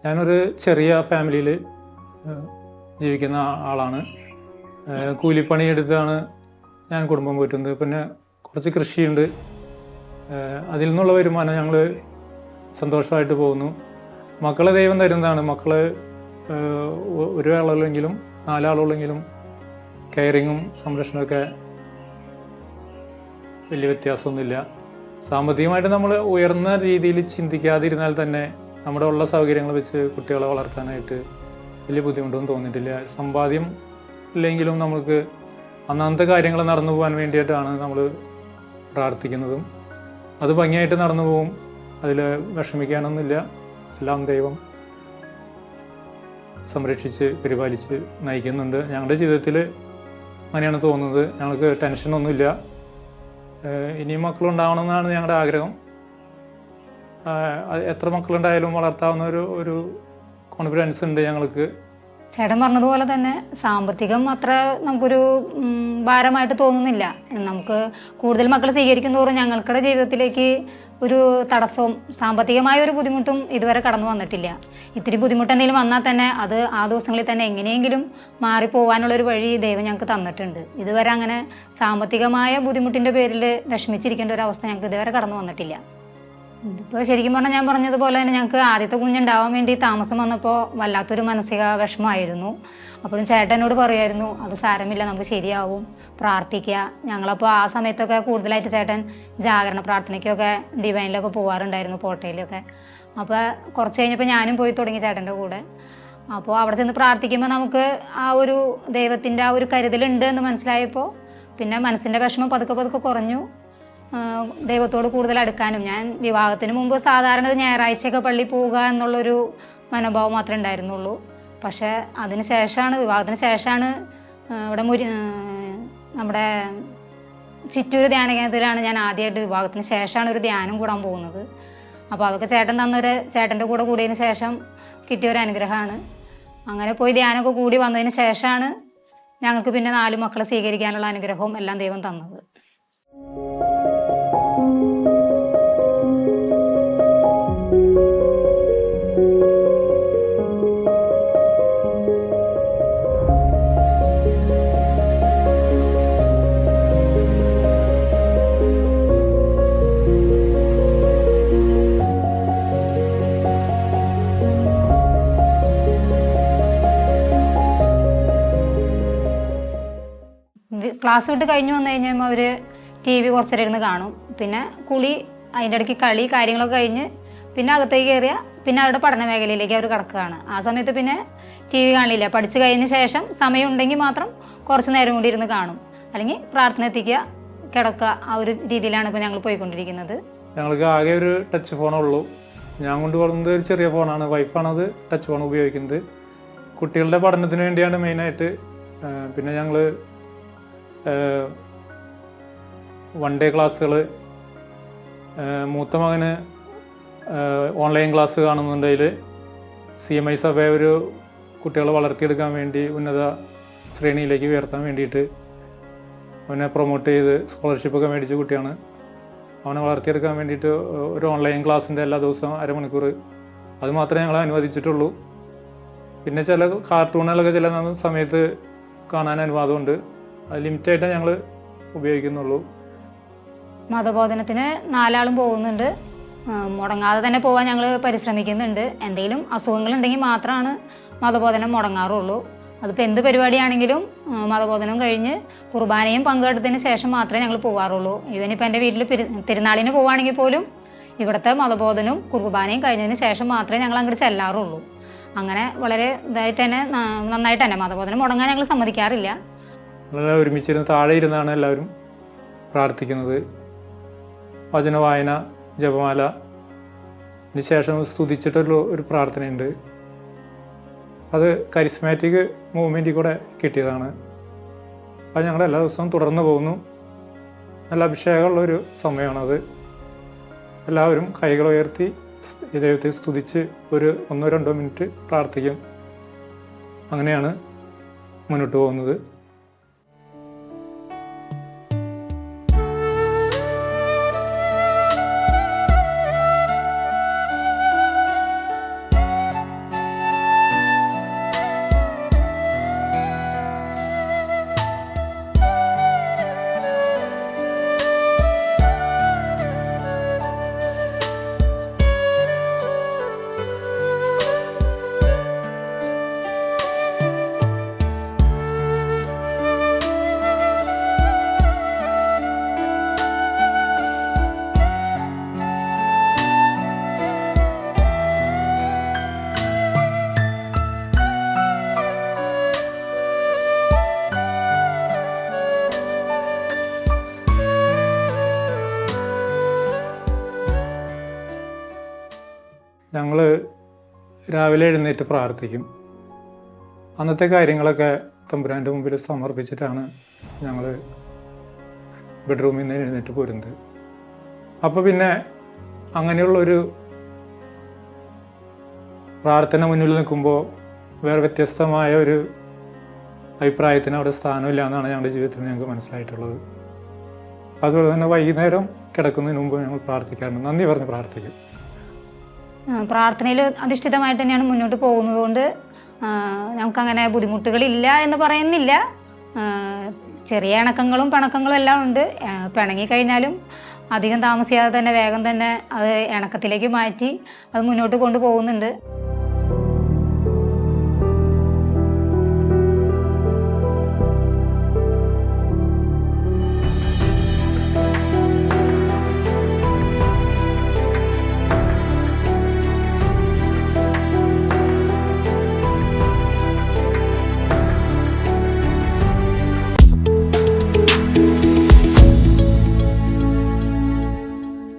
ഞാനൊരു ചെറിയ ഫാമിലിയിൽ ജീവിക്കുന്ന ആളാണ്. കൂലിപ്പണി എടുത്താണ് ഞാൻ കുടുംബം പോറ്റുന്നത്. പിന്നെ കുറച്ച് കൃഷിയുണ്ട്. അതിൽ നിന്നുള്ള വരുമാനം ഞങ്ങൾ സന്തോഷമായിട്ട് പോകുന്നു. മക്കളെ ദൈവം തരുന്നതാണ്. മക്കൾ ഒരു ആളുള്ളെങ്കിലും 4 ആളുള്ളെങ്കിലും കെയറിങ്ങും സംരക്ഷണമൊക്കെ വലിയ വ്യത്യാസമൊന്നുമില്ല. സാമ്പത്തികമായിട്ട് നമ്മൾ ഉയർന്ന രീതിയിൽ ചിന്തിക്കാതിരുന്നാൽ തന്നെ നമ്മുടെ ഉള്ള സൗകര്യങ്ങൾ വെച്ച് കുട്ടികളെ വളർത്താനായിട്ട് വലിയ ബുദ്ധിമുട്ടൊന്നും തോന്നിയിട്ടില്ല. സമ്പാദ്യം ഇല്ലെങ്കിലും നമുക്ക് അന്നത്തെ കാര്യങ്ങൾ നടന്നു പോകാൻ വേണ്ടിയിട്ടാണ് നമ്മൾ പ്രാർത്ഥിക്കുന്നതും. അത് ഭംഗിയായിട്ട് നടന്നു പോകും. അതിൽ വിഷമിക്കാനൊന്നുമില്ല. എല്ലാം ദൈവം സംരക്ഷിച്ച് പരിപാലിച്ച് നയിക്കുന്നുണ്ട്. ഞങ്ങളുടെ ജീവിതത്തിൽ അങ്ങനെയാണ് തോന്നുന്നത്. ഞങ്ങൾക്ക് ടെൻഷനൊന്നുമില്ല. ഇനിയും മക്കളുണ്ടാവണമെന്നാണ് ഞങ്ങളുടെ ആഗ്രഹം. എത്ര മക്കളുണ്ടായാലും വളർത്താവുന്ന ഒരു കോൺഫിഡൻസ് ഉണ്ട് ഞങ്ങൾക്ക്. ചേട്ടൻ പറഞ്ഞതുപോലെ തന്നെ സാമ്പത്തികം അത്ര നമുക്കൊരു ഭാരമായിട്ട് തോന്നുന്നില്ല. നമുക്ക് കൂടുതൽ മക്കൾ സ്വീകരിക്കും തോറും ഞങ്ങൾക്കുടെ ജീവിതത്തിലേക്ക് ഒരു തടസ്സവും സാമ്പത്തികമായ ഒരു ബുദ്ധിമുട്ടും ഇതുവരെ കടന്നു വന്നിട്ടില്ല. ഇത്തിരി ബുദ്ധിമുട്ട് എന്തെങ്കിലും വന്നാൽ തന്നെ അത് ആ ദിവസങ്ങളിൽ തന്നെ എങ്ങനെയെങ്കിലും മാറിപ്പോവാനുള്ളൊരു വഴി ദൈവം ഞങ്ങൾക്ക് തന്നിട്ടുണ്ട്. ഇതുവരെ അങ്ങനെ സാമ്പത്തികമായ ബുദ്ധിമുട്ടിൻ്റെ പേരിൽ വിഷമിച്ചിരിക്കേണ്ട ഒരു അവസ്ഥ ഞങ്ങൾക്ക് ഇതുവരെ കടന്നു വന്നിട്ടില്ല. ഇപ്പോൾ ശരിക്കും പറഞ്ഞാൽ ഞാൻ പറഞ്ഞതുപോലെ തന്നെ ഞങ്ങൾക്ക് ആദ്യത്തെ കുഞ്ഞുണ്ടാവാൻ വേണ്ടി താമസം വന്നപ്പോൾ വല്ലാത്തൊരു മാനസിക വിഷമമായിരുന്നു. അപ്പോഴും ചേട്ടനോട് പറയുമായിരുന്നു, അത് സാരമില്ല, നമുക്ക് ശരിയാവും, പ്രാർത്ഥിക്കുക. ഞങ്ങളപ്പോൾ ആ സമയത്തൊക്കെ കൂടുതലായിട്ട് ചേട്ടൻ ജാഗരണ പ്രാർത്ഥനയ്ക്കൊക്കെ ഡിവൈനിലൊക്കെ പോകാറുണ്ടായിരുന്നു, പോട്ടയിലൊക്കെ. അപ്പോൾ കുറച്ച് കഴിഞ്ഞപ്പോൾ ഞാനും പോയി തുടങ്ങി ചേട്ടൻ്റെ കൂടെ. അപ്പോൾ അവിടെ ചെന്ന് പ്രാർത്ഥിക്കുമ്പോൾ നമുക്ക് ആ ഒരു ദൈവത്തിൻ്റെ ആ ഒരു കരുതലുണ്ട് എന്ന് മനസ്സിലായപ്പോൾ പിന്നെ മനസ്സിൻ്റെ വിഷമം പതുക്കെ പതുക്കെ കുറഞ്ഞു. ദൈവത്തോട് കൂടുതൽ അടുക്കാനും, ഞാൻ വിവാഹത്തിന് മുമ്പ് സാധാരണ ഒരു ഞായറാഴ്ചയൊക്കെ പള്ളിയിൽ പോവുക എന്നുള്ളൊരു മനോഭാവം മാത്രമേ ഉണ്ടായിരുന്നുള്ളൂ. പക്ഷേ വിവാഹത്തിന് ശേഷമാണ് ഇവിടെ നമ്മുടെ ചിറ്റൂർ ധ്യാന കേന്ദ്രത്തിലാണ് ഞാൻ ആദ്യമായിട്ട് വിവാഹത്തിന് ശേഷമാണ് ഒരു ധ്യാനം കൂടാൻ പോകുന്നത്. അപ്പോൾ അതൊക്കെ ചേട്ടൻ്റെ കൂടെ കൂടിയതിന് ശേഷം കിട്ടിയൊരു അനുഗ്രഹമാണ്. അങ്ങനെ പോയി ധ്യാനമൊക്കെ കൂടി വന്നതിന് ശേഷമാണ് ഞങ്ങൾക്ക് പിന്നെ 4 മക്കളെ സ്വീകരിക്കാനുള്ള അനുഗ്രഹവും എല്ലാം ദൈവം തന്നത്. ക്ലാസ് വിട്ട് കഴിഞ്ഞ് വന്നു കഴിഞ്ഞാൽ അവർ TV കുറച്ചേരം ഇരുന്ന് കാണും. പിന്നെ കുളി, അതിൻ്റെ ഇടയ്ക്ക് കളി, കാര്യങ്ങളൊക്കെ കഴിഞ്ഞ് പിന്നെ അകത്തേക്ക് കയറിയ പിന്നെ അവരുടെ പഠന മേഖലയിലേക്ക് അവർ കിടക്കുകയാണ്. ആ സമയത്ത് പിന്നെ TV കാണില്ല. പഠിച്ച് കഴിഞ്ഞ ശേഷം സമയം ഉണ്ടെങ്കിൽ മാത്രം കുറച്ച് നേരം കൂടി ഇരുന്ന് കാണും. അല്ലെങ്കിൽ പ്രാർത്ഥന എത്തിക്കുക, കിടക്കുക. ആ ഒരു രീതിയിലാണ് ഇപ്പോൾ ഞങ്ങൾ പോയിക്കൊണ്ടിരിക്കുന്നത്. ഞങ്ങൾക്ക് ആകെ ഒരു ടച്ച് ഫോണുള്ളൂ. ഞാൻ കൊണ്ടുപോകുന്നത് ഒരു ചെറിയ ഫോണാണ്. വൈഫാണത് ടച്ച് ഫോൺ ഉപയോഗിക്കുന്നത്. കുട്ടികളുടെ പഠനത്തിന് വേണ്ടിയാണ് മെയിനായിട്ട്. പിന്നെ ഞങ്ങൾ 1 ഡേ ക്ലാസ്സുകൾ, മൂത്ത മകന് ഓൺലൈൻ ക്ലാസ് കാണുന്നുണ്ടെങ്കിൽ CMI സഭ ഒരു കുട്ടികളെ വളർത്തിയെടുക്കാൻ വേണ്ടി ഉന്നത ശ്രേണിയിലേക്ക് ഉയർത്താൻ വേണ്ടിയിട്ട് അവനെ പ്രൊമോട്ട് ചെയ്ത് സ്കോളർഷിപ്പൊക്കെ മേടിച്ച കുട്ടിയാണ്. അവനെ വളർത്തിയെടുക്കാൻ വേണ്ടിയിട്ട് ഒരു ഓൺലൈൻ ക്ലാസ്സിൻ്റെ എല്ലാ ദിവസവും 1/2 മണിക്കൂർ അത് മാത്രമേ ഞങ്ങൾ അനുവദിച്ചിട്ടുള്ളൂ. പിന്നെ ചില കാർട്ടൂണുകളൊക്കെ ചില സമയത്ത് കാണാൻ അനുവാദമുണ്ട്. അത് ലിമിറ്റായിട്ടേ ഞങ്ങൾ ഉപയോഗിക്കുന്നുള്ളൂ. മതബോധനത്തിന് 4 ആളും പോകുന്നുണ്ട്. മുടങ്ങാതെ തന്നെ പോകാൻ ഞങ്ങൾ പരിശ്രമിക്കുന്നുണ്ട്. എന്തെങ്കിലും അസുഖങ്ങളുണ്ടെങ്കിൽ മാത്രമാണ് മതബോധനം മുടങ്ങാറുള്ളൂ. അതിപ്പോൾ എന്ത് പരിപാടിയാണെങ്കിലും മതബോധനം കഴിഞ്ഞ് കുർബാനയും പങ്കെടുത്തതിന് ശേഷം മാത്രമേ ഞങ്ങൾ പോകാറുള്ളൂ. ഇവനിപ്പോൾ എൻ്റെ വീട്ടിൽ തിരുനാളിന് പോവുകയാണെങ്കിൽ പോലും ഇവിടുത്തെ മതബോധനവും കുർബാനയും കഴിഞ്ഞതിന് ശേഷം മാത്രമേ ഞങ്ങൾ അങ്ങോട്ട് ചെല്ലാറുള്ളൂ. അങ്ങനെ വളരെ ഇതായിട്ട് തന്നെ നന്നായിട്ട് തന്നെ മതബോധനം മുടങ്ങാൻ ഞങ്ങൾ സമ്മതിക്കാറില്ല. ഒരുമിച്ചിരുന്ന് താഴെ ഇരുന്നാണ് എല്ലാവരും പ്രാർത്ഥിക്കുന്നത്. വചന വായന, ജപമാല, ഇതിന് ശേഷം സ്തുതിച്ചിട്ടുള്ള ഒരു പ്രാർത്ഥനയുണ്ട്. അത് കരിസ്മാറ്റിക് മൂവ്മെൻറ്റിൽ കൂടെ കിട്ടിയതാണ്. അത് ഞങ്ങൾ എല്ലാ ദിവസവും തുടർന്ന് പോകുന്നു. നല്ല അഭിഷേകമുള്ളൊരു സമയമാണത്. എല്ലാവരും കൈകൾ ഉയർത്തി ദൈവത്തെ സ്തുതിച്ച് ഒരു 1-2 മിനിറ്റ് പ്രാർത്ഥിക്കും. അങ്ങനെയാണ് മുന്നോട്ട് പോകുന്നത്. രാവിലെ എഴുന്നേറ്റ് പ്രാർത്ഥിക്കും. അന്നത്തെ കാര്യങ്ങളൊക്കെ തമ്പുരാൻ്റെ മുമ്പിൽ സമർപ്പിച്ചിട്ടാണ് ഞങ്ങൾ ബെഡ്റൂമിൽ നിന്ന് എഴുന്നേറ്റ് പോരുന്നത്. അപ്പോൾ പിന്നെ അങ്ങനെയുള്ളൊരു പ്രാർത്ഥന മുന്നിൽ നിൽക്കുമ്പോൾ വേറെ വ്യത്യസ്തമായ ഒരു അഭിപ്രായത്തിന് അവിടെ സ്ഥാനമില്ല എന്നാണ് ഞങ്ങളുടെ ജീവിതത്തിൽ ഞങ്ങൾക്ക് മനസ്സിലായിട്ടുള്ളത്. അതുപോലെ തന്നെ വൈകുന്നേരം കിടക്കുന്നതിന് മുമ്പ് ഞങ്ങൾ പ്രാർത്ഥിക്കാറുണ്ട്. നന്ദി പറഞ്ഞ് പ്രാർത്ഥിക്കും. പ്രാർത്ഥനയിൽ അധിഷ്ഠിതമായിട്ട് തന്നെയാണ് മുന്നോട്ട് പോകുന്നത് കൊണ്ട് നമുക്കങ്ങനെ ബുദ്ധിമുട്ടുകളില്ല എന്ന് പറയുന്നില്ല. ചെറിയ ഇണക്കങ്ങളും പിണക്കങ്ങളും എല്ലാം ഉണ്ട്. പിണങ്ങിക്കഴിഞ്ഞാലും അധികം താമസിയാതെ തന്നെ വേഗം തന്നെ അത് ഇണക്കത്തിലേക്ക് മാറ്റി അത് മുന്നോട്ട് കൊണ്ടുപോകുന്നുണ്ട്.